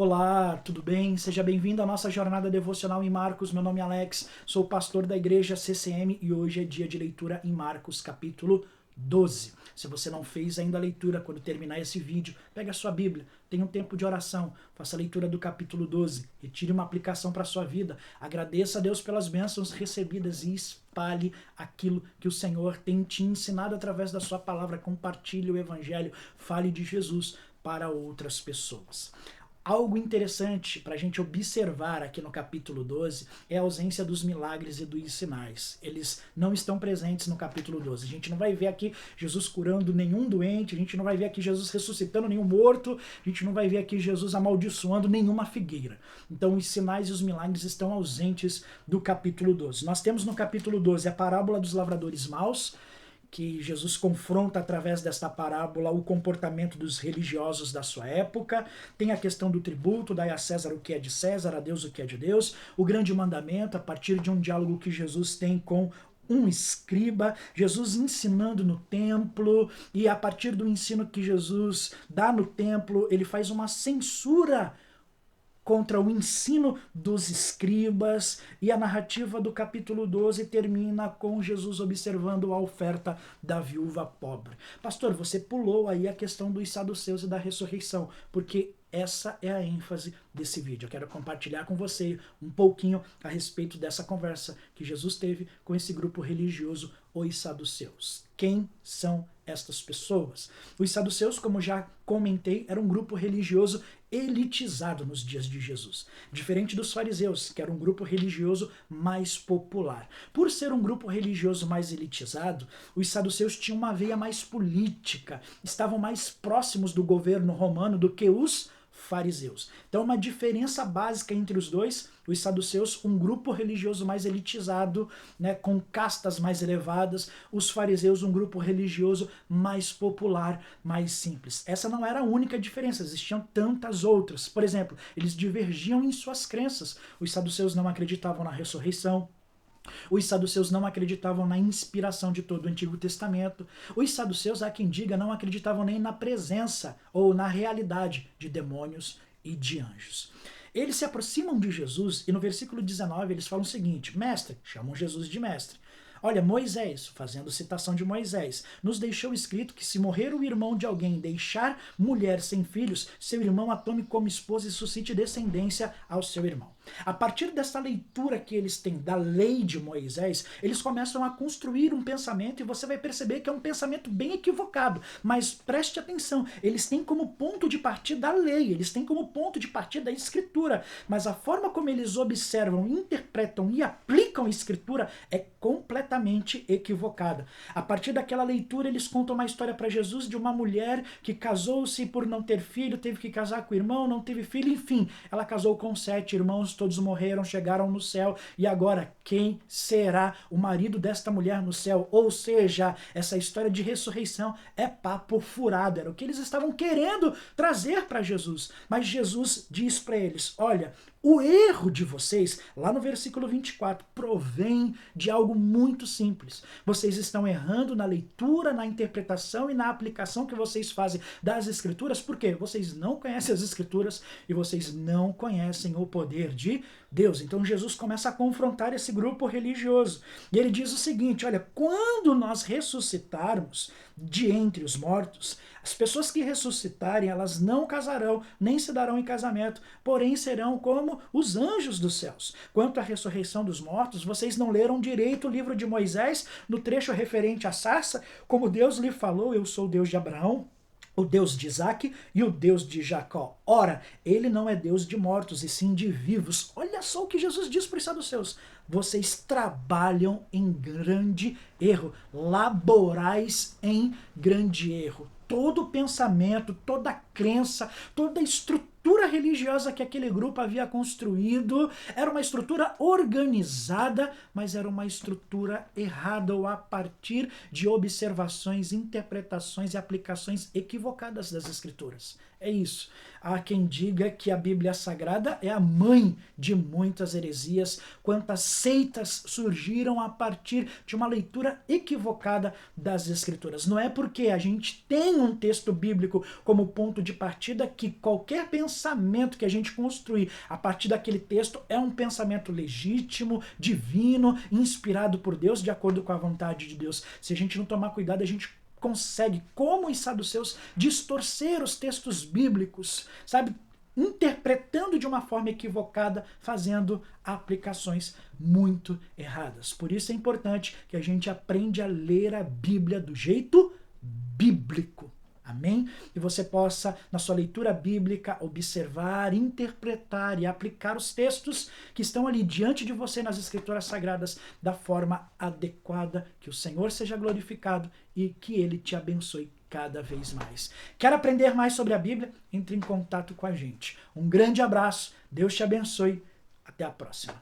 Olá, tudo bem? Seja bem-vindo à nossa jornada devocional em Marcos. Meu nome é Alex, sou pastor da igreja CCM e hoje é dia de leitura em Marcos, capítulo 12. Se você não fez ainda a leitura, quando terminar esse vídeo, pega a sua Bíblia, tenha um tempo de oração, faça a leitura do capítulo 12, retire uma aplicação para a sua vida, agradeça a Deus pelas bênçãos recebidas e espalhe aquilo que o Senhor tem te ensinado através da sua palavra. Compartilhe o evangelho, fale de Jesus para outras pessoas. Algo interessante para a gente observar aqui no capítulo 12 é a ausência dos milagres e dos sinais. Eles não estão presentes no capítulo 12. A gente não vai ver aqui Jesus curando nenhum doente, a gente não vai ver aqui Jesus ressuscitando nenhum morto, a gente não vai ver aqui Jesus amaldiçoando nenhuma figueira. Então os sinais e os milagres estão ausentes do capítulo 12. Nós temos no capítulo 12 a parábola dos lavradores maus, que Jesus confronta através desta parábola o comportamento dos religiosos da sua época. Tem a questão do tributo, dai a César o que é de César, a Deus o que é de Deus. O grande mandamento, a partir de um diálogo que Jesus tem com um escriba, Jesus ensinando no templo, e a partir do ensino que Jesus dá no templo, ele faz uma censura contra o ensino dos escribas, e a narrativa do capítulo 12 termina com Jesus observando a oferta da viúva pobre. Pastor, você pulou aí a questão dos saduceus e da ressurreição, porque essa é a ênfase desse vídeo. Eu quero compartilhar com você um pouquinho a respeito dessa conversa que Jesus teve com esse grupo religioso, os saduceus. Quem são estas pessoas? Os saduceus, como já comentei, era um grupo religioso elitizado nos dias de Jesus, diferente dos fariseus, que era um grupo religioso mais popular. Por ser um grupo religioso mais elitizado, os saduceus tinham uma veia mais política, estavam mais próximos do governo romano do que os fariseus. Então, uma diferença básica entre os dois: os saduceus, um grupo religioso mais elitizado, né, com castas mais elevadas; os fariseus, um grupo religioso mais popular, mais simples. Essa não era a única diferença, existiam tantas outras. Por exemplo, eles divergiam em suas crenças. Os saduceus não acreditavam na ressurreição. Os saduceus não acreditavam na inspiração de todo o Antigo Testamento. Os saduceus, há quem diga, não acreditavam nem na presença ou na realidade de demônios e de anjos. Eles se aproximam de Jesus e no versículo 19 eles falam o seguinte: mestre, chamam Jesus de mestre. Olha, Moisés, fazendo citação de Moisés, nos deixou escrito que se morrer o irmão de alguém e deixar mulher sem filhos, seu irmão a tome como esposa e suscite descendência ao seu irmão. A partir dessa leitura que eles têm da lei de Moisés, eles começam a construir um pensamento, e você vai perceber que é um pensamento bem equivocado. Mas preste atenção, eles têm como ponto de partida a lei, eles têm como ponto de partida a escritura, mas a forma como eles observam, interpretam e aplicam a escritura é completamente equivocada. A partir daquela leitura, eles contam uma história para Jesus de uma mulher que casou-se e, por não ter filho, teve que casar com o irmão, não teve filho, enfim, ela casou com 7 irmãos, todos morreram, chegaram no céu, e agora quem será o marido desta mulher no céu? Ou seja, essa história de ressurreição é papo furado, era o que eles estavam querendo trazer para Jesus. Mas Jesus diz para eles: olha, o erro de vocês, lá no versículo 24, provém de algo muito simples. Vocês estão errando na leitura, na interpretação e na aplicação que vocês fazem das Escrituras. Por quê? Vocês não conhecem as Escrituras e vocês não conhecem o poder de Deus. Então Jesus começa a confrontar esse grupo religioso. E ele diz o seguinte: olha, quando nós ressuscitarmos de entre os mortos, as pessoas que ressuscitarem, elas não casarão, nem se darão em casamento, porém serão como os anjos dos céus. Quanto à ressurreição dos mortos, vocês não leram direito o livro de Moisés, no trecho referente à sarça, como Deus lhe falou: eu sou o Deus de Abraão, o Deus de Isaac e o Deus de Jacó. Ora, ele não é Deus de mortos, e sim de vivos. Olha só o que Jesus diz para os saduceus: vocês trabalham em grande erro, laborais em grande erro. Todo pensamento, toda crença, toda estrutura religiosa que aquele grupo havia construído era uma estrutura organizada, mas era uma estrutura errada, ou a partir de observações, interpretações e aplicações equivocadas das Escrituras. É isso. Há quem diga que a Bíblia Sagrada é a mãe de muitas heresias, quantas seitas surgiram a partir de uma leitura equivocada das Escrituras. Não é porque a gente tem um texto bíblico como ponto ponto de partida que qualquer pensamento que a gente construir a partir daquele texto é um pensamento legítimo, divino, inspirado por Deus, de acordo com a vontade de Deus. Se a gente não tomar cuidado, a gente consegue, como os saduceus, distorcer os textos bíblicos, sabe? Interpretando de uma forma equivocada, fazendo aplicações muito erradas. Por isso é importante que a gente aprenda a ler a Bíblia do jeito bíblico. Amém? E você possa, na sua leitura bíblica, observar, interpretar e aplicar os textos que estão ali diante de você nas Escrituras Sagradas da forma adequada, que o Senhor seja glorificado e que Ele te abençoe cada vez mais. Quer aprender mais sobre a Bíblia? Entre em contato com a gente. Um grande abraço, Deus te abençoe, até a próxima.